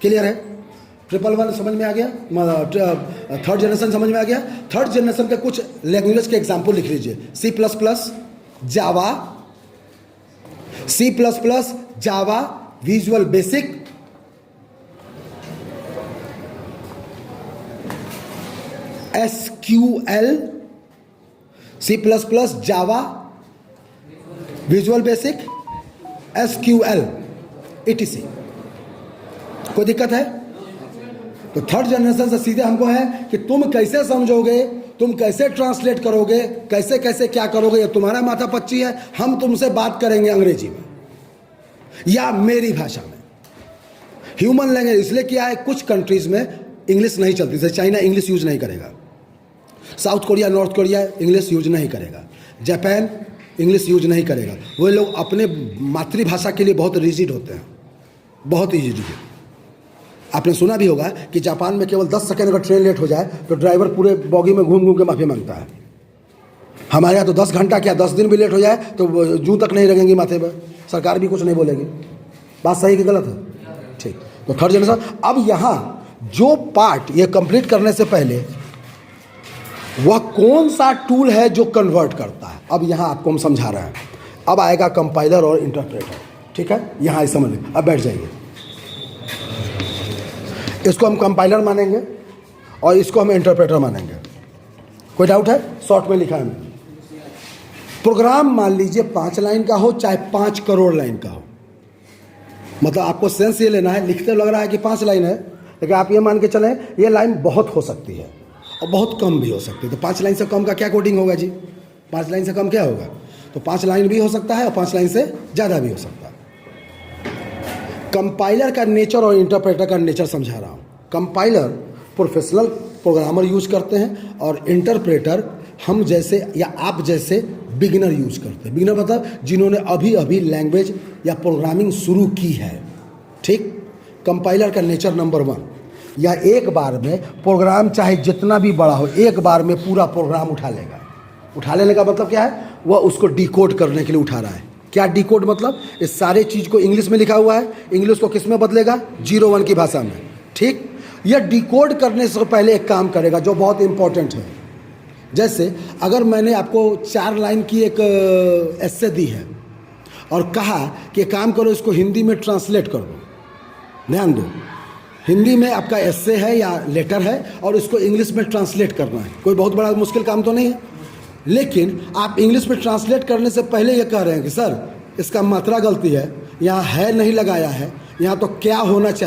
Clear है? Triple one समझ में आ गया? थर्ड जनरेशन समझ में आ गया? थर्ड जनरेशन के कुछ लैंग्वेज के एग्जाम्पल लिख लीजिए। C plus plus, Java, C plus plus, Java, Visual Basic, SQL, C plus plus, Java, Visual Basic, SQL, ETC। कोई दिक्कत है? तो थर्ड जनरेशन से सीधे हमको है कि तुम कैसे समझोगे, तुम कैसे ट्रांसलेट करोगे, कैसे कैसे क्या करोगे, ये तुम्हारा माथा पच्ची है। हम तुमसे बात करेंगे अंग्रेजी में या मेरी भाषा में, ह्यूमन लैंग्वेज। इसलिए क्या है, कुछ कंट्रीज में इंग्लिश नहीं चलती, जैसे चाइना इंग्लिश यूज नहीं करेगा, south Korea, north Korea English use नहीं करेगा, जापान इंग्लिश यूज नहीं करेगा। वो लोग अपने मातृभाषा के लिए बहुत रिजिड होते हैं, बहुत रिजिड। आपने सुना भी होगा कि जापान में केवल 10 सेकंड अगर ट्रेन लेट हो जाए तो ड्राइवर पूरे बॉगी में घूम घूम के माफ़ी मांगता है। हमारे यहाँ तो 10 घंटा क्या 10 दिन भी लेट हो जाए तो जूं तक नहीं लगेंगी माथे पर, सरकार भी कुछ नहीं बोलेगी। बात सही कि गलत है? ठीक। तो थर्ड जनरेशन, अब यहाँ जो पार्ट ये कंप्लीट करने से पहले वह कौन सा टूल है जो कन्वर्ट करता है, अब यहाँ आपको हम समझा रहे हैं। अब आएगा कंपाइलर और इंटरप्रेटर। ठीक है, यहाँ समझ लें। अब बैठ जाइए। इसको हम कंपाइलर मानेंगे और इसको हम इंटरप्रेटर मानेंगे। कोई डाउट है? शॉर्ट में लिखा है मैंने। प्रोग्राम मान लीजिए 5 लाइन का हो चाहे 5 करोड़ लाइन का हो, मतलब आपको सेंस ये लेना है। लिखते लग रहा है कि 5 लाइन है, लेकिन आप ये मान के चलें ये लाइन बहुत हो सकती है और बहुत कम भी हो सकती है। तो 5 लाइन से कम का क्या कोडिंग होगा जी? 5 लाइन से कम क्या होगा? तो 5 लाइन भी हो सकता है और 5 लाइन से ज़्यादा भी हो सकता है। कंपाइलर का नेचर और इंटरप्रेटर का नेचर समझा रहा हूँ। कंपाइलर प्रोफेशनल प्रोग्रामर यूज करते हैं और इंटरप्रेटर हम जैसे या आप जैसे बिगिनर यूज करते हैं। बिगिनर मतलब जिन्होंने अभी अभी लैंग्वेज या प्रोग्रामिंग शुरू की है। ठीक। कंपाइलर का नेचर नंबर 1, या एक बार में प्रोग्राम चाहे जितना भी बड़ा हो, एक बार में पूरा प्रोग्राम उठा लेगा। उठा लेने का मतलब क्या है? वह उसको डिकोड करने के लिए उठा रहा है। क्या डिकोड मतलब? इस सारे चीज़ को इंग्लिश में लिखा हुआ है, इंग्लिश को किस में बदलेगा? 01 की भाषा में। ठीक। यह डिकोड करने से पहले एक काम करेगा जो बहुत इंपॉर्टेंट है। जैसे अगर मैंने आपको 4 लाइन की एक एस्से दी है और कहा कि काम करो इसको हिंदी में ट्रांसलेट कर दो, ध्यान दो, हिंदी में आपका एस्से है या लेटर है और इसको इंग्लिश में ट्रांसलेट करना है, कोई बहुत बड़ा मुश्किल काम तो नहीं है। लेकिन आप इंग्लिश में ट्रांसलेट करने से पहले ये कह रहे हैं कि सर इसका मात्रा गलती है, यहाँ है नहीं लगाया है, यहाँ तो क्या होना चाहिए।